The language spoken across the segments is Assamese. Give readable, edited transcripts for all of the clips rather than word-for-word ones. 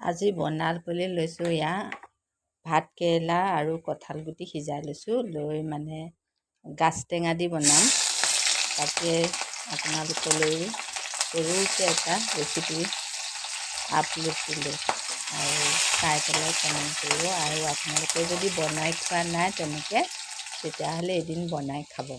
আজি বনাবলৈ লৈছোঁ ভাত কেৰেলা আৰু কঁঠাল গুটি সিজাই লৈছোঁ লৈ মানে গাজ টেঙা দি বনাম। তাকে আপোনালোকলৈ সৰুকৈ এটা ৰেচিপি আপলোড দিলোঁ আৰু চাই পেলাই কমেণ্ট কৰিব। আৰু আপোনালোকে যদি বনাই খোৱা নাই তেনেকৈ তেতিয়াহ'লে এদিন বনাই খাব।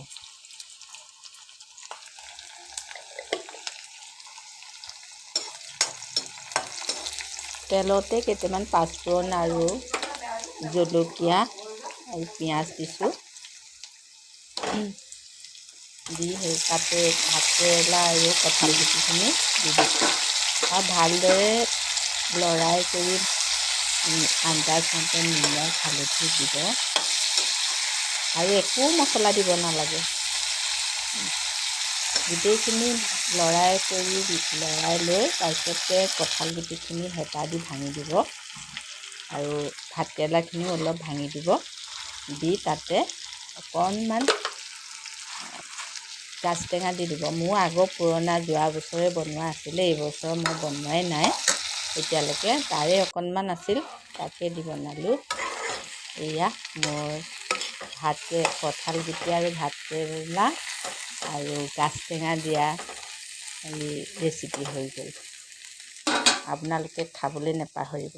তেলতে কেইটামান পাঁচফোৰণ আৰু জলকীয়া আৰু পিঁয়াজ দিছোঁ। দি সেই তাতে ভাত কেৰেলা আৰু কঁঠাল গুটিখিনি দি দিছোঁ আৰু ভালদৰে লৰাই কৰি আন্দাজ মতে নিমখ হালধি দিব আৰু একো মছলা দিব নালাগে। গোটেইখিনি লৰাই লৈ তাৰপিছতে কঁঠাল গুটিখিনি হেতা দি ভাঙি দিব আৰু ভাতকেৰেলাখিনিও অলপ ভাঙি দিব। দি তাতে অকণমান গাজ টেঙা দি দিব। মোৰ আগৰ পুৰণা যোৱা বছৰে বনোৱা আছিলে, এইবছৰ মই বনোৱাই নাই এতিয়ালৈকে। তাৰে অকণমান আছিল, তাকে দি বনালোঁ। এয়া মোৰ কঁঠাল গুটি আৰু ভাত কেৰেলা আৰু গাজ টেঙা দিয়া ৰেচিপি হৈ গ'ল। আপোনালোকে খাবলৈ নেপাহৰিব।